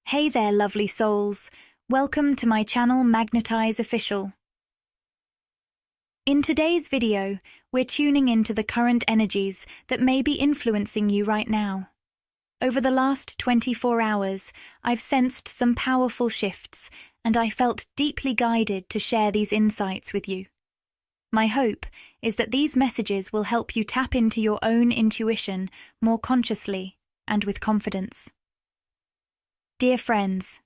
Hey there, lovely souls. Welcome to my channel Magnetize Official. In today's video, we're tuning into the current energies that may be influencing you right now. Over the last 24 hours, I've sensed some powerful shifts, and I felt deeply guided to share these insights with you. My hope is that these messages will help you tap into your own intuition more consciously and with confidence. Dear friends,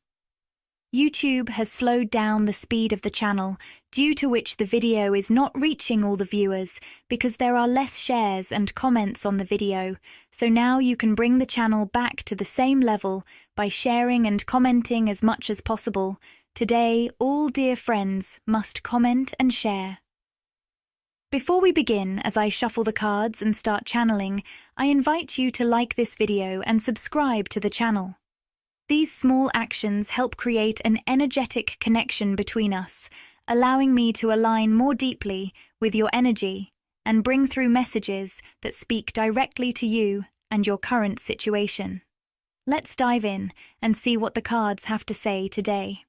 YouTube has slowed down the speed of the channel, due to which the video is not reaching all the viewers because there are less shares and comments on the video, so now you can bring the channel back to the same level by sharing and commenting as much as possible. Today, all dear friends must comment and share. Before we begin, as I shuffle the cards and start channeling, I invite you to like this video and subscribe to the channel. These small actions help create an energetic connection between us, allowing me to align more deeply with your energy and bring through messages that speak directly to you and your current situation. Let's dive in and see what the cards have to say today.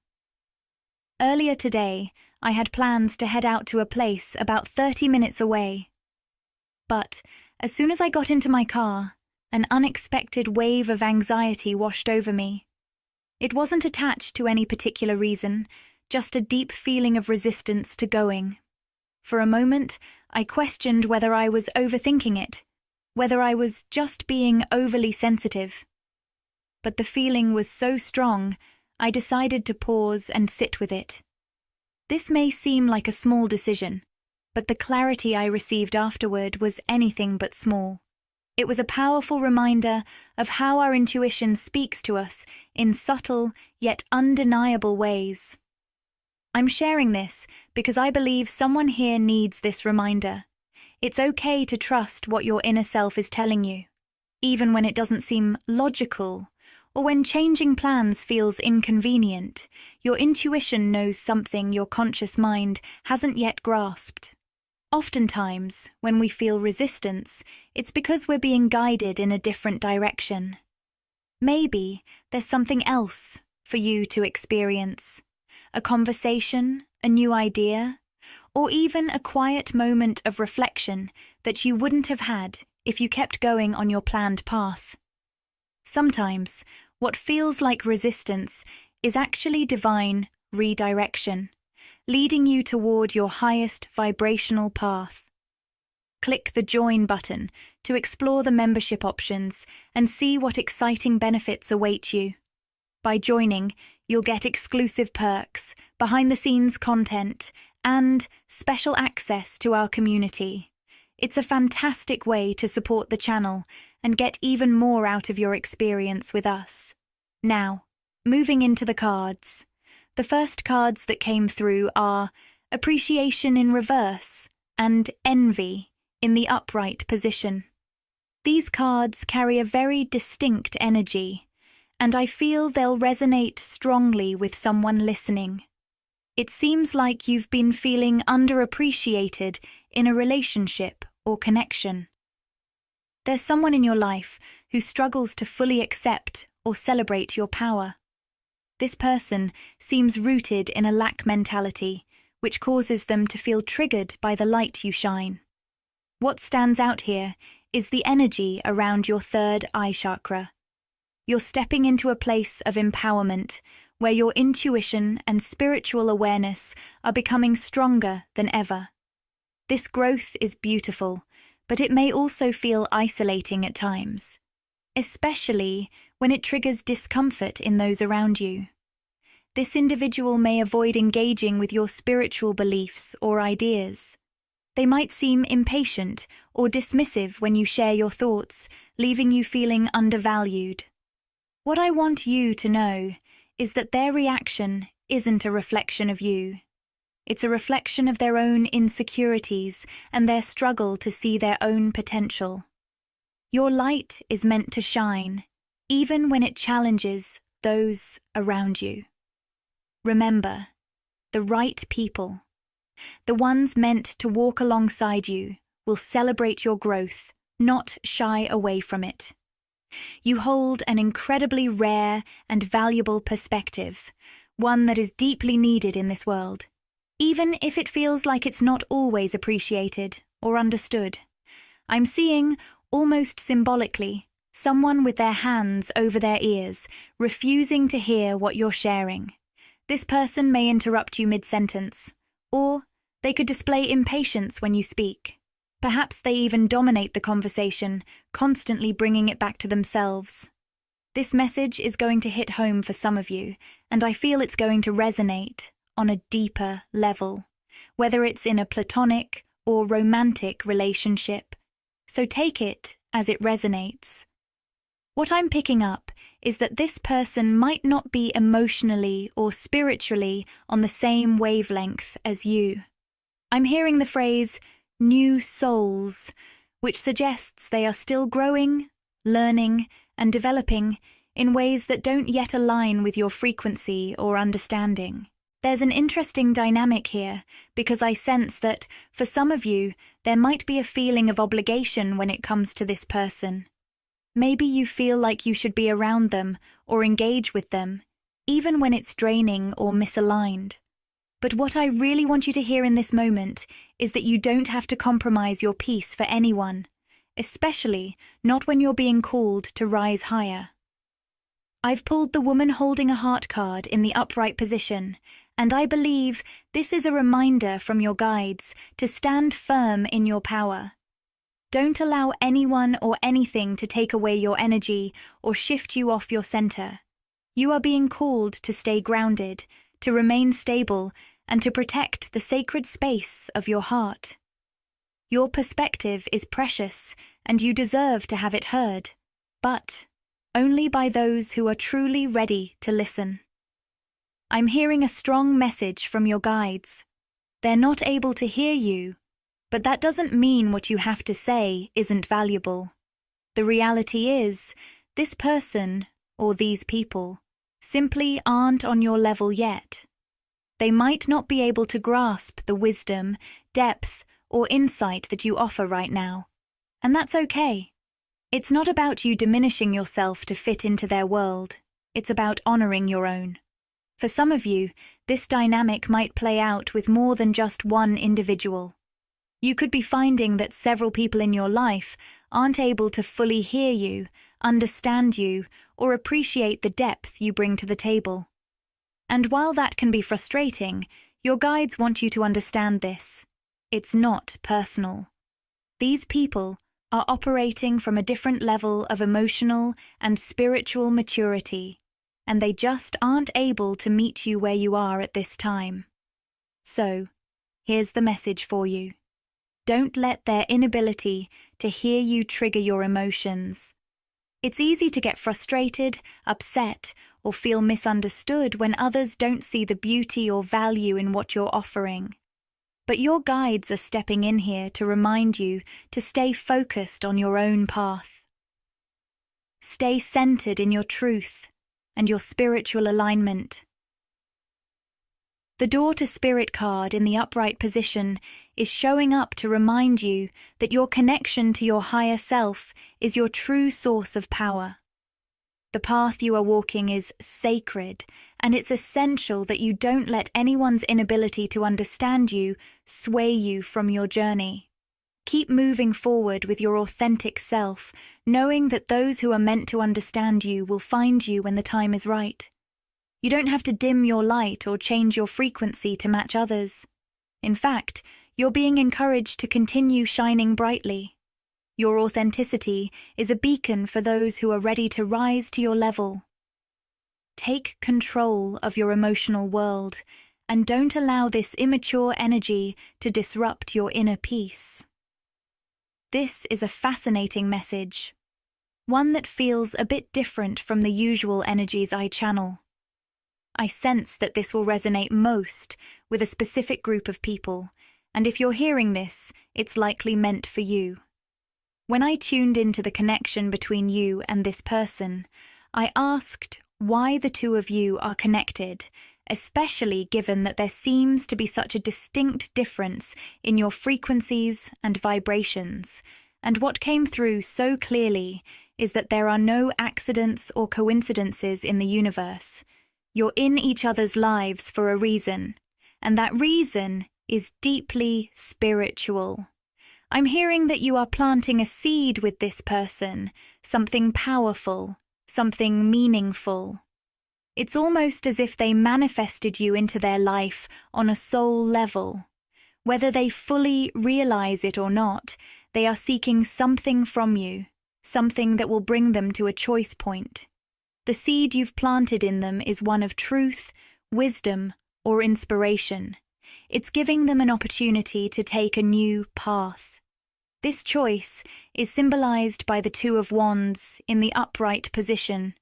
Earlier today, I had plans to head out to a place about 30 minutes away. But as soon as I got into my car, an unexpected wave of anxiety washed over me. It wasn't attached to any particular reason, just a deep feeling of resistance to going. For a moment, I questioned whether I was overthinking it, whether I was just being overly sensitive. But the feeling was so strong, I decided to pause and sit with it. This may seem like a small decision, but the clarity I received afterward was anything but small. It was a powerful reminder of how our intuition speaks to us in subtle yet undeniable ways. I'm sharing this because I believe someone here needs this reminder. It's okay to trust what your inner self is telling you, even when it doesn't seem logical or when changing plans feels inconvenient. Your intuition knows something your conscious mind hasn't yet grasped. Oftentimes, when we feel resistance, it's because we're being guided in a different direction. Maybe there's something else for you to experience. A conversation, a new idea, or even a quiet moment of reflection that you wouldn't have had if you kept going on your planned path. Sometimes, what feels like resistance is actually divine redirection, leading you toward your highest vibrational path. Click the Join button to explore the membership options and see what exciting benefits await you. By joining, you'll get exclusive perks, behind-the-scenes content, and special access to our community. It's a fantastic way to support the channel and get even more out of your experience with us. Now, moving into the cards. The first cards that came through are Appreciation in reverse and Envy in the upright position. These cards carry a very distinct energy, and I feel they'll resonate strongly with someone listening. It seems like you've been feeling underappreciated in a relationship or connection. There's someone in your life who struggles to fully accept or celebrate your power. This person seems rooted in a lack mentality, which causes them to feel triggered by the light you shine. What stands out here is the energy around your third eye chakra. You're stepping into a place of empowerment, where your intuition and spiritual awareness are becoming stronger than ever. This growth is beautiful, but it may also feel isolating at times, especially when it triggers discomfort in those around you. This individual may avoid engaging with your spiritual beliefs or ideas. They might seem impatient or dismissive when you share your thoughts, leaving you feeling undervalued. What I want you to know is that their reaction isn't a reflection of you. It's a reflection of their own insecurities and their struggle to see their own potential. Your light is meant to shine, even when it challenges those around you. Remember, the right people, the ones meant to walk alongside you, will celebrate your growth, not shy away from it. You hold an incredibly rare and valuable perspective, one that is deeply needed in this world, even if it feels like it's not always appreciated or understood. I'm seeing, almost symbolically, someone with their hands over their ears, refusing to hear what you're sharing. This person may interrupt you mid-sentence, or they could display impatience when you speak. Perhaps they even dominate the conversation, constantly bringing it back to themselves. This message is going to hit home for some of you, and I feel it's going to resonate on a deeper level, whether it's in a platonic or romantic relationship. So take it as it resonates. What I'm picking up is that this person might not be emotionally or spiritually on the same wavelength as you. I'm hearing the phrase, new souls, which suggests they are still growing, learning, and developing in ways that don't yet align with your frequency or understanding. There's an interesting dynamic here, because I sense that, for some of you, there might be a feeling of obligation when it comes to this person. Maybe you feel like you should be around them or engage with them, even when it's draining or misaligned. But what I really want you to hear in this moment is that you don't have to compromise your peace for anyone, especially not when you're being called to rise higher. I've pulled the woman holding a heart card in the upright position, and I believe this is a reminder from your guides to stand firm in your power. Don't allow anyone or anything to take away your energy or shift you off your center. You are being called to stay grounded, to remain stable, and to protect the sacred space of your heart. Your perspective is precious, and you deserve to have it heard, but only by those who are truly ready to listen. I'm hearing a strong message from your guides. They're not able to hear you, but that doesn't mean what you have to say isn't valuable. The reality is, this person, or these people, simply aren't on your level yet. They might not be able to grasp the wisdom, depth, or insight that you offer right now, and that's okay. It's not about you diminishing yourself to fit into their world. It's about honoring your own. For some of you, this dynamic might play out with more than just one individual. You could be finding that several people in your life aren't able to fully hear you, understand you, or appreciate the depth you bring to the table. And while that can be frustrating, your guides want you to understand this. It's not personal. These people are operating from a different level of emotional and spiritual maturity, and they just aren't able to meet you where you are at this time. So, here's the message for you. Don't let their inability to hear you trigger your emotions. It's easy to get frustrated, upset, or feel misunderstood when others don't see the beauty or value in what you're offering. But your guides are stepping in here to remind you to stay focused on your own path. Stay centered in your truth and your spiritual alignment. The Door to Spirit card in the upright position is showing up to remind you that your connection to your higher self is your true source of power. The path you are walking is sacred, and it's essential that you don't let anyone's inability to understand you sway you from your journey. Keep moving forward with your authentic self, knowing that those who are meant to understand you will find you when the time is right. You don't have to dim your light or change your frequency to match others. In fact, you're being encouraged to continue shining brightly. Your authenticity is a beacon for those who are ready to rise to your level. Take control of your emotional world, and don't allow this immature energy to disrupt your inner peace. This is a fascinating message, one that feels a bit different from the usual energies I channel. I sense that this will resonate most with a specific group of people, and if you're hearing this, it's likely meant for you. When I tuned into the connection between you and this person, I asked why the two of you are connected, especially given that there seems to be such a distinct difference in your frequencies and vibrations, And what came through so clearly is that there are no accidents or coincidences in the universe. You're in each other's lives for a reason, and that reason is deeply spiritual. I'm hearing that you are planting a seed with this person, something powerful, something meaningful. It's almost as if they manifested you into their life on a soul level. Whether they fully realize it or not, they are seeking something from you, something that will bring them to a choice point. The seed you've planted in them is one of truth, wisdom, or inspiration. It's giving them an opportunity to take a new path. This choice is symbolized by the Two of Wands in the upright position,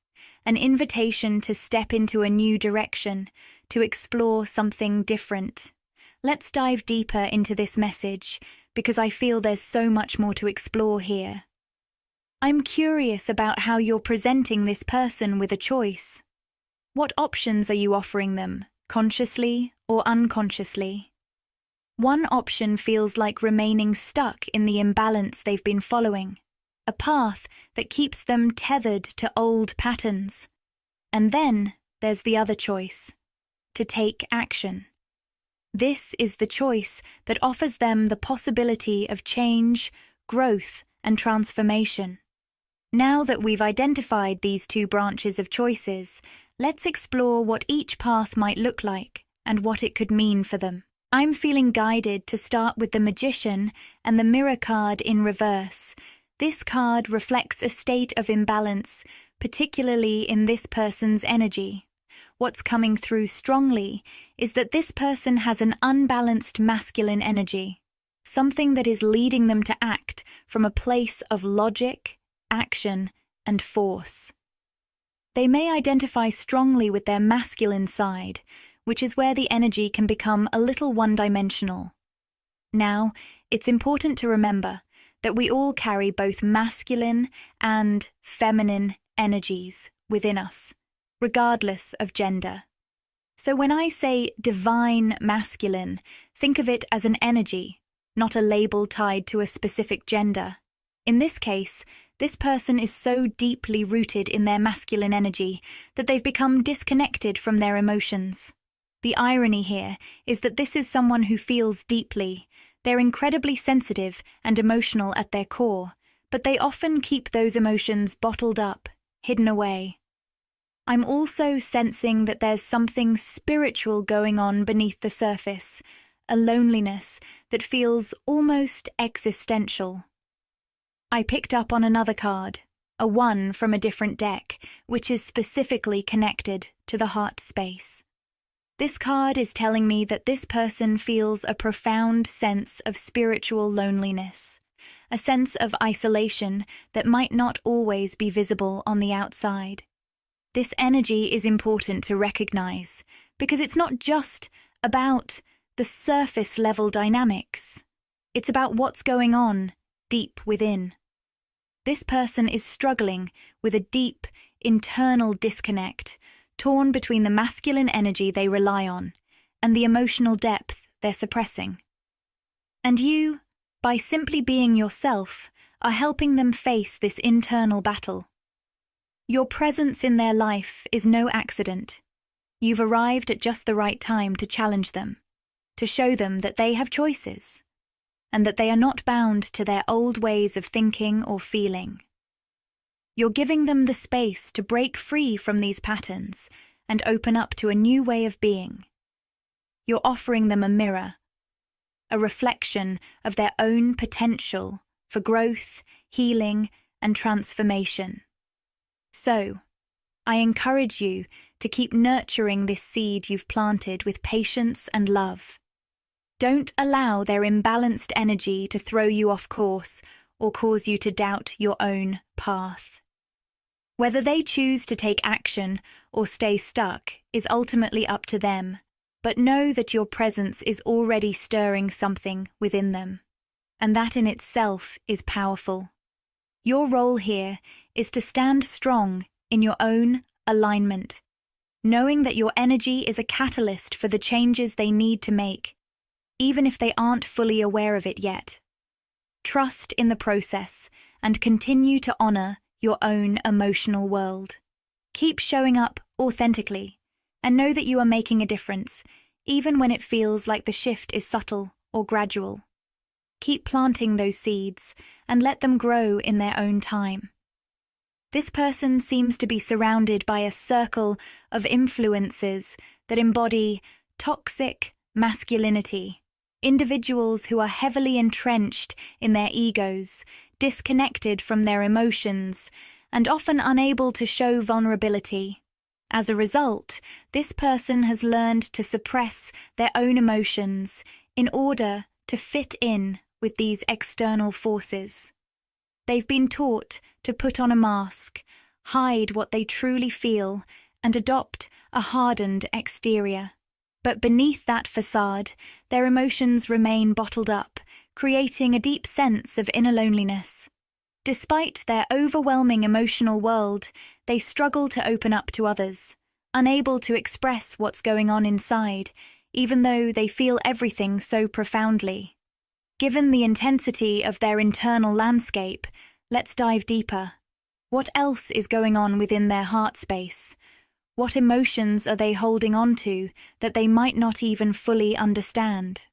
an invitation to step into a new direction, to explore something different. Let's dive deeper into this message, because I feel there's so much more to explore here. I'm curious about how you're presenting this person with a choice. What options are you offering them, consciously or unconsciously? One option feels like remaining stuck in the imbalance they've been following, a path that keeps them tethered to old patterns. And then there's the other choice, to take action. This is the choice that offers them the possibility of change, growth, and transformation. Now that we've identified these two branches of choices, let's explore what each path might look like and what it could mean for them. I'm feeling guided to start with the Magician and the Mirror card in reverse. This card reflects a state of imbalance, particularly in this person's energy. What's coming through strongly is that this person has an unbalanced masculine energy, something that is leading them to act from a place of logic, action, and force. They may identify strongly with their masculine side, which is where the energy can become a little one-dimensional. Now, it's important to remember that we all carry both masculine and feminine energies within us, regardless of gender. So when I say divine masculine, think of it as an energy, not a label tied to a specific gender. In this case, this person is so deeply rooted in their masculine energy that they've become disconnected from their emotions. The irony here is that this is someone who feels deeply. They're incredibly sensitive and emotional at their core, but they often keep those emotions bottled up, hidden away. I'm also sensing that there's something spiritual going on beneath the surface, a loneliness that feels almost existential. I picked up on another card, a 1 from a different deck, which is specifically connected to the heart space. This card is telling me that this person feels a profound sense of spiritual loneliness, a sense of isolation that might not always be visible on the outside. This energy is important to recognize, because it's not just about the surface-level dynamics. It's about what's going on deep within. This person is struggling with a deep, internal disconnect, torn between the masculine energy they rely on and the emotional depth they're suppressing. And you, by simply being yourself, are helping them face this internal battle. Your presence in their life is no accident. You've arrived at just the right time to challenge them, to show them that they have choices, and that they are not bound to their old ways of thinking or feeling. You're giving them the space to break free from these patterns and open up to a new way of being. You're offering them a mirror, a reflection of their own potential for growth, healing, and transformation. So, I encourage you to keep nurturing this seed you've planted with patience and love. Don't allow their imbalanced energy to throw you off course or cause you to doubt your own path. Whether they choose to take action or stay stuck is ultimately up to them, but know that your presence is already stirring something within them, and that in itself is powerful. Your role here is to stand strong in your own alignment, knowing that your energy is a catalyst for the changes they need to make, even if they aren't fully aware of it yet. Trust in the process and continue to honor your own emotional world. Keep showing up authentically and know that you are making a difference, even when it feels like the shift is subtle or gradual. Keep planting those seeds and let them grow in their own time. This person seems to be surrounded by a circle of influences that embody toxic masculinity, individuals who are heavily entrenched in their egos, disconnected from their emotions, and often unable to show vulnerability. As a result, this person has learned to suppress their own emotions in order to fit in with these external forces. They've been taught to put on a mask, hide what they truly feel, and adopt a hardened exterior. But beneath that facade, their emotions remain bottled up, creating a deep sense of inner loneliness. Despite their overwhelming emotional world, they struggle to open up to others, unable to express what's going on inside, even though they feel everything so profoundly. Given the intensity of their internal landscape, let's dive deeper. What else is going on within their heart space? What emotions are they holding on to that they might not even fully understand?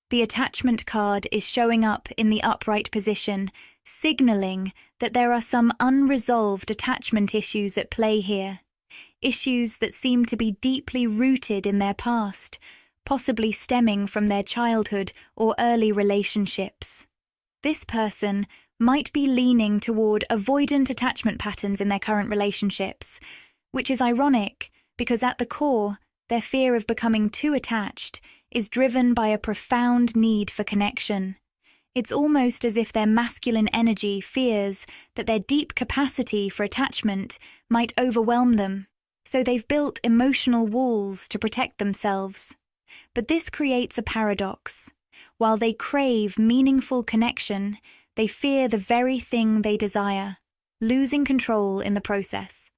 The attachment card is showing up in the upright position, signaling that there are some unresolved attachment issues at play here. Issues that seem to be deeply rooted in their past, possibly stemming from their childhood or early relationships. This person might be leaning toward avoidant attachment patterns in their current relationships, which is ironic because at the core, their fear of becoming too attached is driven by a profound need for connection. It's almost as if their masculine energy fears that their deep capacity for attachment might overwhelm them, so they've built emotional walls to protect themselves. But this creates a paradox. While they crave meaningful connection, they fear the very thing they desire, losing control in the process.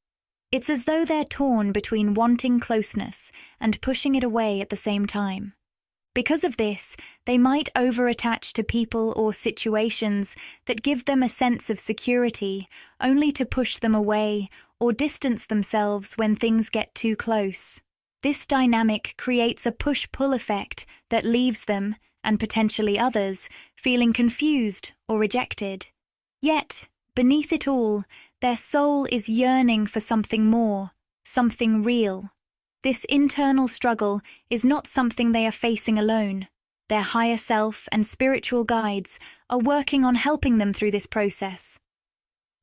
It's as though they're torn between wanting closeness and pushing it away at the same time. Because of this, they might over-attach to people or situations that give them a sense of security, only to push them away or distance themselves when things get too close. This dynamic creates a push-pull effect that leaves them, and potentially others, feeling confused or rejected. Yet, beneath it all, their soul is yearning for something more, something real. This internal struggle is not something they are facing alone. Their higher self and spiritual guides are working on helping them through this process.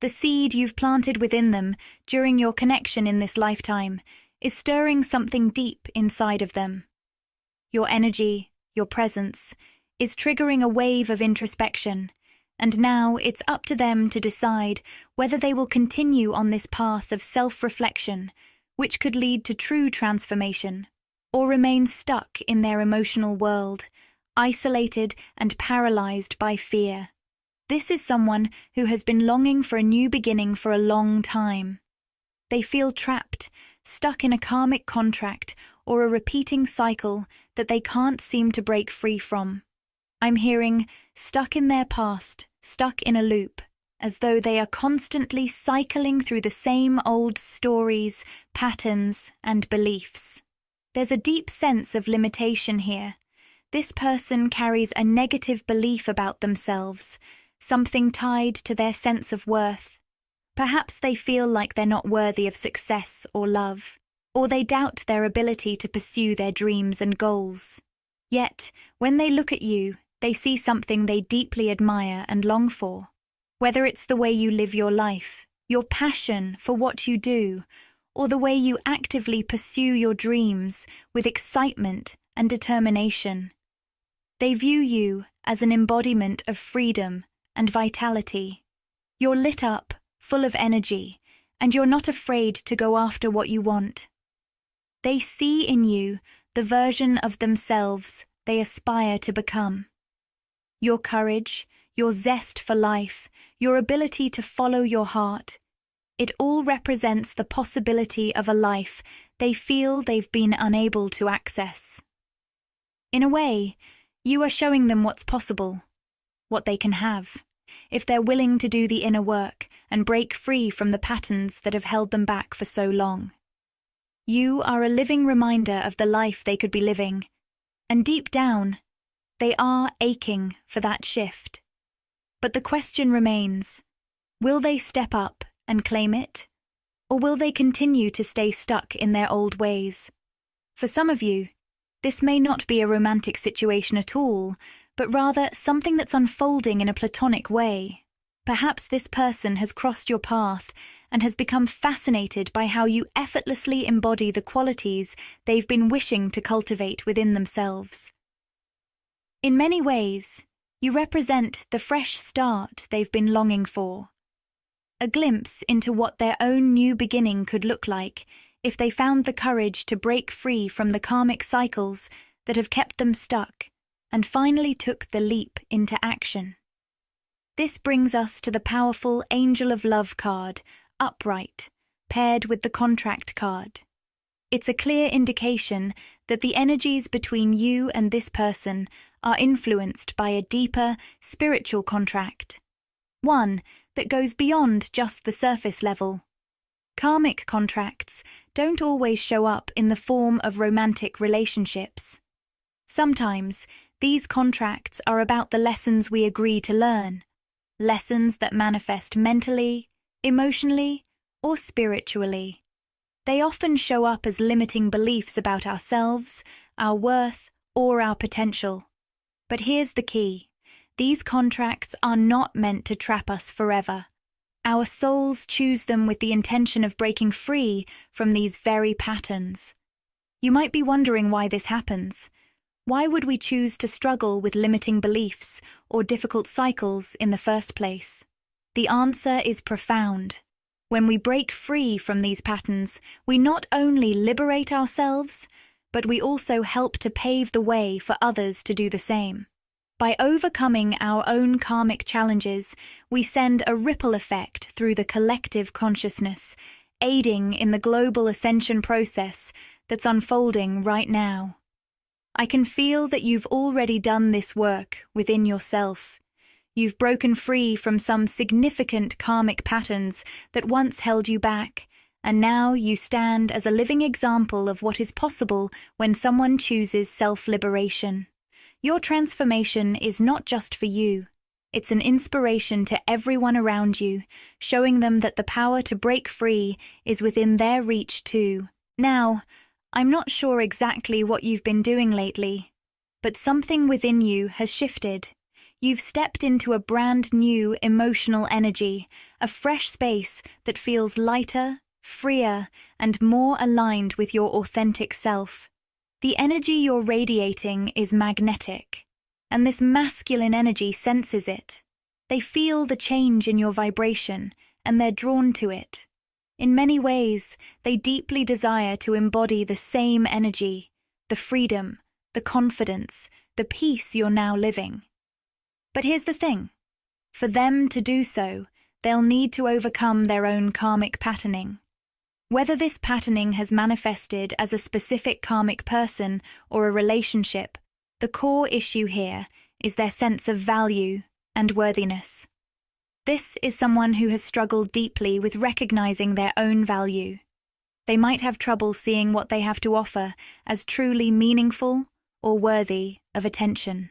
The seed you've planted within them during your connection in this lifetime is stirring something deep inside of them. Your energy, your presence, is triggering a wave of introspection, and now it's up to them to decide whether they will continue on this path of self-reflection, which could lead to true transformation, or remain stuck in their emotional world, isolated and paralyzed by fear. This is someone who has been longing for a new beginning for a long time. They feel trapped, stuck in a karmic contract or a repeating cycle that they can't seem to break free from. I'm hearing stuck in their past, stuck in a loop, as though they are constantly cycling through the same old stories, patterns, and beliefs. There's a deep sense of limitation here. This person carries a negative belief about themselves, something tied to their sense of worth. Perhaps they feel like they're not worthy of success or love, or they doubt their ability to pursue their dreams and goals. Yet, when they look at you, they see something they deeply admire and long for. Whether it's the way you live your life, your passion for what you do, or the way you actively pursue your dreams with excitement and determination. They view you as an embodiment of freedom and vitality. You're lit up, full of energy, and you're not afraid to go after what you want. They see in you the version of themselves they aspire to become. Your courage, your zest for life, your ability to follow your heart, it all represents the possibility of a life they feel they've been unable to access. In a way, you are showing them what's possible. what they can have, if they're willing to do the inner work and break free from the patterns that have held them back for so long. You are a living reminder of the life they could be living, and deep down, they are aching for that shift. But the question remains, will they step up and claim it? Or will they continue to stay stuck in their old ways? For some of you, this may not be a romantic situation at all, but rather something that's unfolding in a platonic way. Perhaps this person has crossed your path and has become fascinated by how you effortlessly embody the qualities they've been wishing to cultivate within themselves. In many ways, you represent the fresh start they've been longing for. A glimpse into what their own new beginning could look like if they found the courage to break free from the karmic cycles that have kept them stuck and finally took the leap into action. This brings us to the powerful Angel of Love card, upright, paired with the contract card. It's a clear indication that the energies between you and this person are influenced by a deeper, spiritual contract. One that goes beyond just the surface level. Karmic contracts don't always show up in the form of romantic relationships. Sometimes, these contracts are about the lessons we agree to learn, lessons that manifest mentally, emotionally, or spiritually. They often show up as limiting beliefs about ourselves, our worth, or our potential. But here's the key. These contracts are not meant to trap us forever. Our souls choose them with the intention of breaking free from these very patterns. You might be wondering why this happens. Why would we choose to struggle with limiting beliefs or difficult cycles in the first place? The answer is profound. When we break free from these patterns, we not only liberate ourselves, but we also help to pave the way for others to do the same. By overcoming our own karmic challenges, we send a ripple effect through the collective consciousness, aiding in the global ascension process that's unfolding right now. I can feel that you've already done this work within yourself. You've broken free from some significant karmic patterns that once held you back, and now you stand as a living example of what is possible when someone chooses self-liberation. Your transformation is not just for you. It's an inspiration to everyone around you, showing them that the power to break free is within their reach too. Now, I'm not sure exactly what you've been doing lately, but something within you has shifted. You've stepped into a brand new emotional energy, a fresh space that feels lighter, freer, and more aligned with your authentic self. The energy you're radiating is magnetic, and this masculine energy senses it. They feel the change in your vibration, and they're drawn to it. In many ways, they deeply desire to embody the same energy, the freedom, the confidence, the peace you're now living. But here's the thing. For them to do so, they'll need to overcome their own karmic patterning. Whether this patterning has manifested as a specific karmic person or a relationship, the core issue here is their sense of value and worthiness. This is someone who has struggled deeply with recognizing their own value. They might have trouble seeing what they have to offer as truly meaningful or worthy of attention.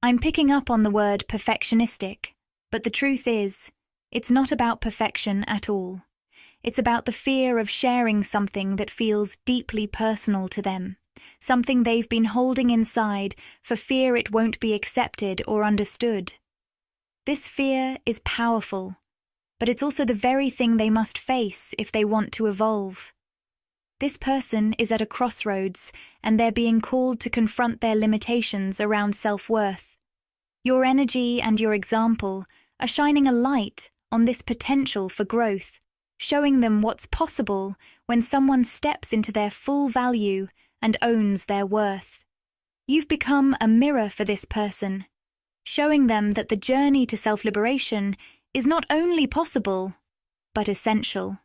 I'm picking up on the word perfectionistic, but the truth is, it's not about perfection at all. It's about the fear of sharing something that feels deeply personal to them, something they've been holding inside for fear it won't be accepted or understood. This fear is powerful, but it's also the very thing they must face if they want to evolve. This person is at a crossroads, and they're being called to confront their limitations around self-worth. Your energy and your example are shining a light on this potential for growth, showing them what's possible when someone steps into their full value and owns their worth. You've become a mirror for this person, showing them that the journey to self-liberation is not only possible, but essential.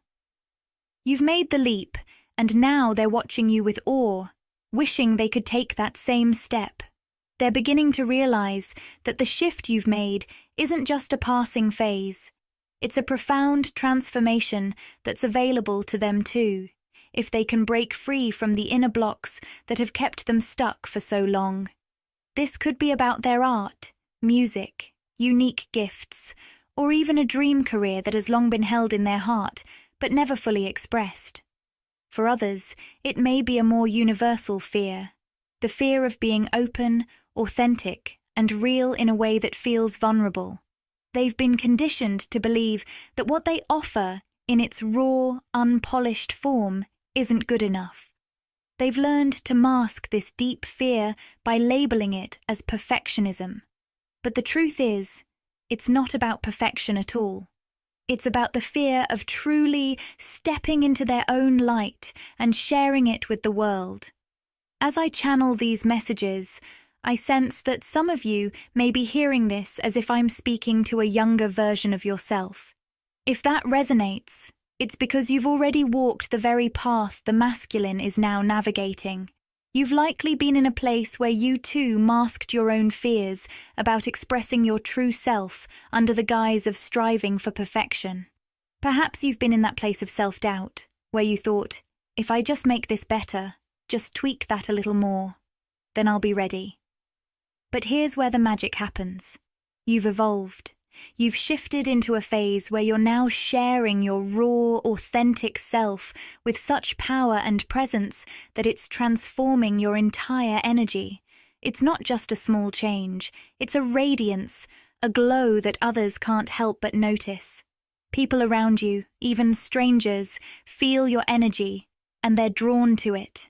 You've made the leap, and now they're watching you with awe, wishing they could take that same step. They're beginning to realize that the shift you've made isn't just a passing phase. It's a profound transformation that's available to them too, if they can break free from the inner blocks that have kept them stuck for so long. This could be about their art, music, unique gifts, or even a dream career that has long been held in their heart but never fully expressed. For others, it may be a more universal fear, the fear of being open, authentic, and real in a way that feels vulnerable. They've been conditioned to believe that what they offer in its raw, unpolished form isn't good enough. They've learned to mask this deep fear by labeling it as perfectionism. But the truth is, it's not about perfection at all. It's about the fear of truly stepping into their own light and sharing it with the world. As I channel these messages, I sense that some of you may be hearing this as if I'm speaking to a younger version of yourself. If that resonates, it's because you've already walked the very path the masculine is now navigating. You've likely been in a place where you too masked your own fears about expressing your true self under the guise of striving for perfection. Perhaps you've been in that place of self-doubt, where you thought, if I just make this better, just tweak that a little more, then I'll be ready. But here's where the magic happens. You've evolved. You've shifted into a phase where you're now sharing your raw, authentic self with such power and presence that it's transforming your entire energy. It's not just a small change. It's a radiance, a glow that others can't help but notice. People around you, even strangers, feel your energy, and they're drawn to it.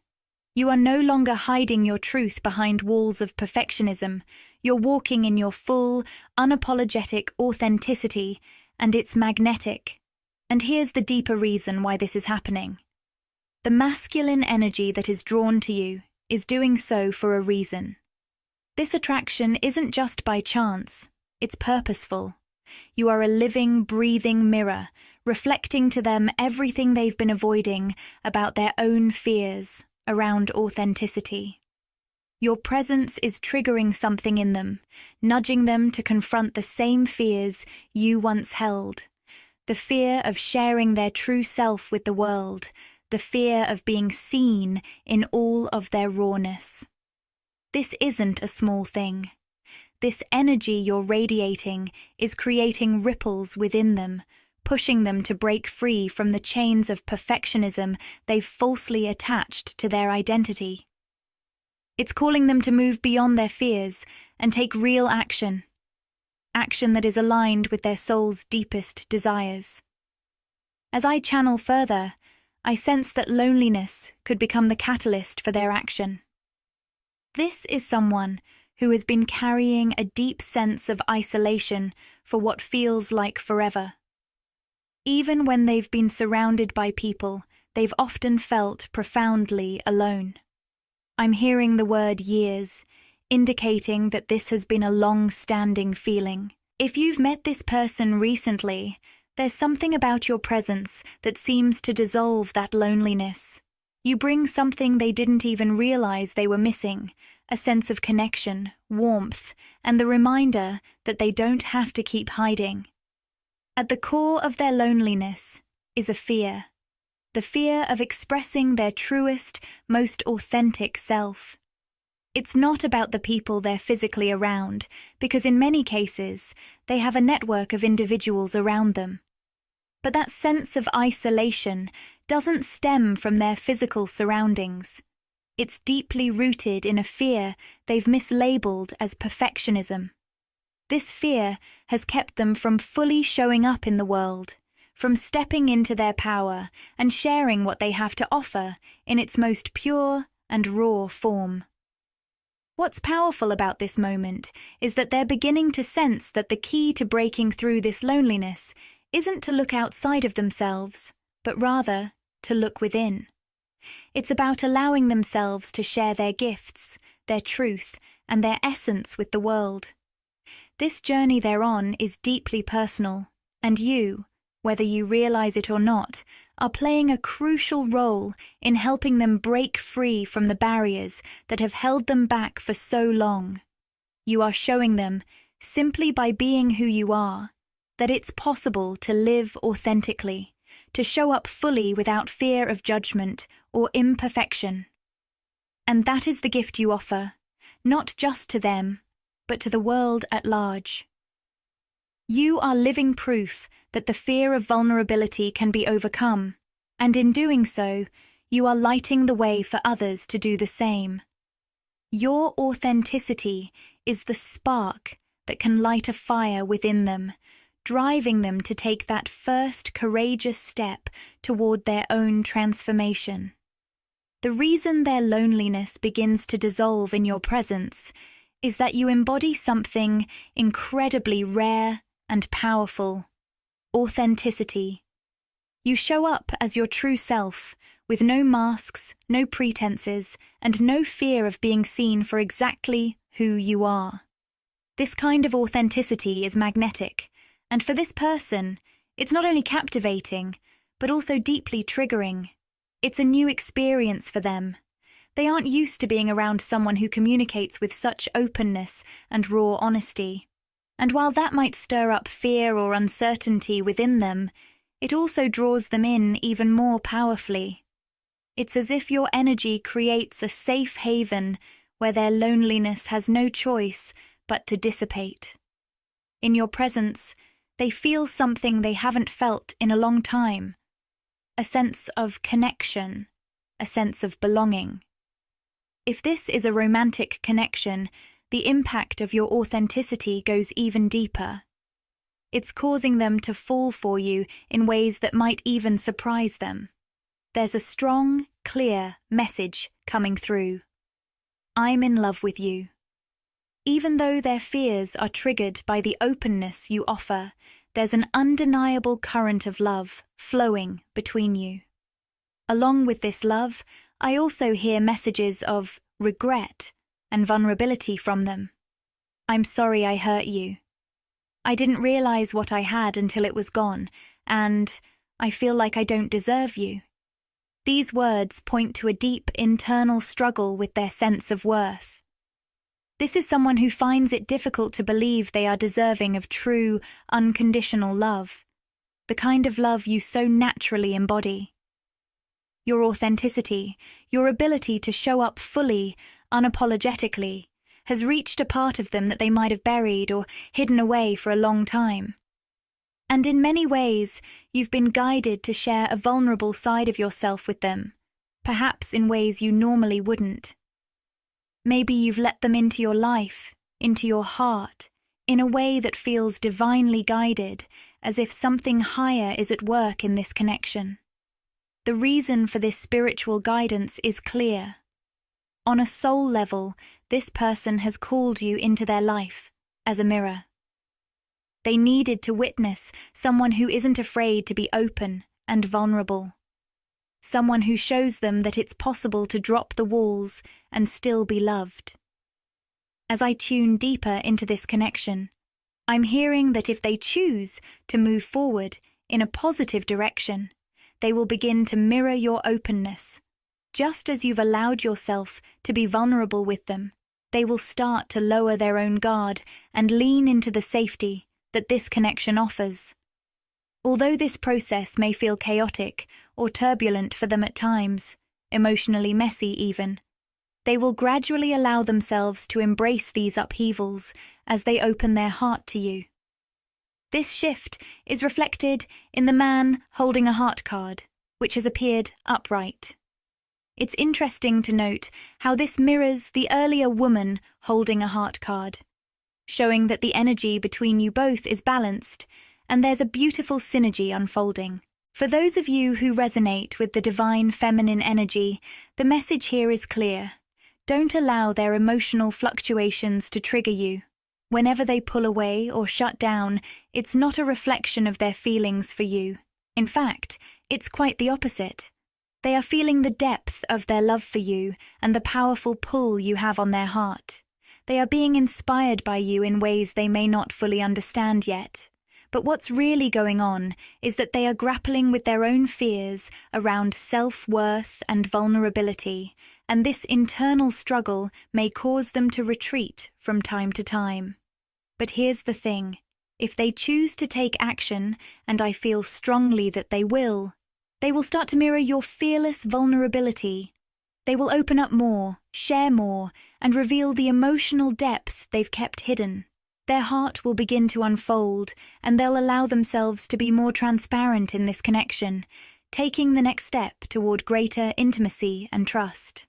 You are no longer hiding your truth behind walls of perfectionism. You're walking in your full, unapologetic authenticity, and it's magnetic. And here's the deeper reason why this is happening. The masculine energy that is drawn to you is doing so for a reason. This attraction isn't just by chance, it's purposeful. You are a living, breathing mirror, reflecting to them everything they've been avoiding about their own fears around authenticity. Your presence is triggering something in them, nudging them to confront the same fears you once held. The fear of sharing their true self with the world, the fear of being seen in all of their rawness. This isn't a small thing. This energy you're radiating is creating ripples within them, pushing them to break free from the chains of perfectionism they've falsely attached to their identity. It's calling them to move beyond their fears and take real action. Action that is aligned with their soul's deepest desires. As I channel further, I sense that loneliness could become the catalyst for their action. This is someone who has been carrying a deep sense of isolation for what feels like forever. Even when they've been surrounded by people, they've often felt profoundly alone. I'm hearing the word years, indicating that this has been a long-standing feeling. If you've met this person recently, there's something about your presence that seems to dissolve that loneliness. You bring something they didn't even realize they were missing, a sense of connection, warmth, and the reminder that they don't have to keep hiding. At the core of their loneliness is a fear. The fear of expressing their truest, most authentic self. It's not about the people they're physically around, because in many cases, they have a network of individuals around them. But that sense of isolation doesn't stem from their physical surroundings. It's deeply rooted in a fear they've mislabeled as perfectionism. This fear has kept them from fully showing up in the world, from stepping into their power and sharing what they have to offer in its most pure and raw form. What's powerful about this moment is that they're beginning to sense that the key to breaking through this loneliness isn't to look outside of themselves, but rather to look within. It's about allowing themselves to share their gifts, their truth, and their essence with the world. This journey they're on is deeply personal, and you, whether you realize it or not, are playing a crucial role in helping them break free from the barriers that have held them back for so long. You are showing them, simply by being who you are, that it's possible to live authentically, to show up fully without fear of judgment or imperfection. And that is the gift you offer, not just to them, but to the world at large. You are living proof that the fear of vulnerability can be overcome, and in doing so, you are lighting the way for others to do the same. Your authenticity is the spark that can light a fire within them, driving them to take that first courageous step toward their own transformation. The reason their loneliness begins to dissolve in your presence is that you embody something incredibly rare and powerful: authenticity. You show up as your true self, with no masks, no pretenses, and no fear of being seen for exactly who you are. This kind of authenticity is magnetic, and for this person, it's not only captivating, but also deeply triggering. It's a new experience for them. They aren't used to being around someone who communicates with such openness and raw honesty. And while that might stir up fear or uncertainty within them, it also draws them in even more powerfully. It's as if your energy creates a safe haven where their loneliness has no choice but to dissipate. In your presence, they feel something they haven't felt in a long time: a sense of connection, a sense of belonging. If this is a romantic connection, the impact of your authenticity goes even deeper. It's causing them to fall for you in ways that might even surprise them. There's a strong, clear message coming through. I'm in love with you. Even though their fears are triggered by the openness you offer, there's an undeniable current of love flowing between you. Along with this love, I also hear messages of regret and vulnerability from them. I'm sorry I hurt you. I didn't realize what I had until it was gone, and I feel like I don't deserve you. These words point to a deep internal struggle with their sense of worth. This is someone who finds it difficult to believe they are deserving of true, unconditional love, the kind of love you so naturally embody. Your authenticity, your ability to show up fully, unapologetically, has reached a part of them that they might have buried or hidden away for a long time. And in many ways, you've been guided to share a vulnerable side of yourself with them, perhaps in ways you normally wouldn't. Maybe you've let them into your life, into your heart, in a way that feels divinely guided, as if something higher is at work in this connection. The reason for this spiritual guidance is clear. On a soul level, this person has called you into their life as a mirror. They needed to witness someone who isn't afraid to be open and vulnerable. Someone who shows them that it's possible to drop the walls and still be loved. As I tune deeper into this connection, I'm hearing that if they choose to move forward in a positive direction, they will begin to mirror your openness. Just as you've allowed yourself to be vulnerable with them, they will start to lower their own guard and lean into the safety that this connection offers. Although this process may feel chaotic or turbulent for them at times, emotionally messy even, they will gradually allow themselves to embrace these upheavals as they open their heart to you. This shift is reflected in the man holding a heart card, which has appeared upright. It's interesting to note how this mirrors the earlier woman holding a heart card, showing that the energy between you both is balanced and there's a beautiful synergy unfolding. For those of you who resonate with the divine feminine energy, the message here is clear. Don't allow their emotional fluctuations to trigger you. Whenever they pull away or shut down, it's not a reflection of their feelings for you. In fact, it's quite the opposite. They are feeling the depth of their love for you and the powerful pull you have on their heart. They are being inspired by you in ways they may not fully understand yet, But what's really going on is that they are grappling with their own fears around self-worth and vulnerability, and this internal struggle may cause them to retreat from time to time. But here's the thing. If they choose to take action, and I feel strongly that they will start to mirror your fearless vulnerability. They will open up more, share more, and reveal the emotional depth they've kept hidden. Their heart will begin to unfold, and they'll allow themselves to be more transparent in this connection, taking the next step toward greater intimacy and trust.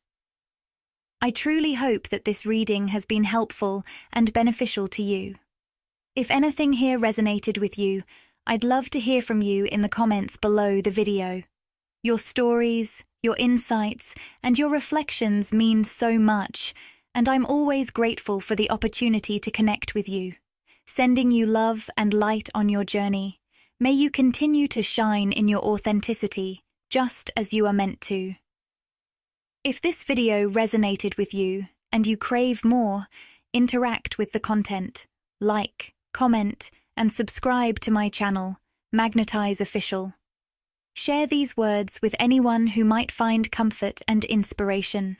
I truly hope that this reading has been helpful and beneficial to you. If anything here resonated with you, I'd love to hear from you in the comments below the video. Your stories, your insights, and your reflections mean so much, and I'm always grateful for the opportunity to connect with you. Sending you love and light on your journey. May you continue to shine in your authenticity, just as you are meant to. If this video resonated with you, and you crave more, interact with the content, like, comment, and subscribe to my channel, Magnetize Official. Share these words with anyone who might find comfort and inspiration.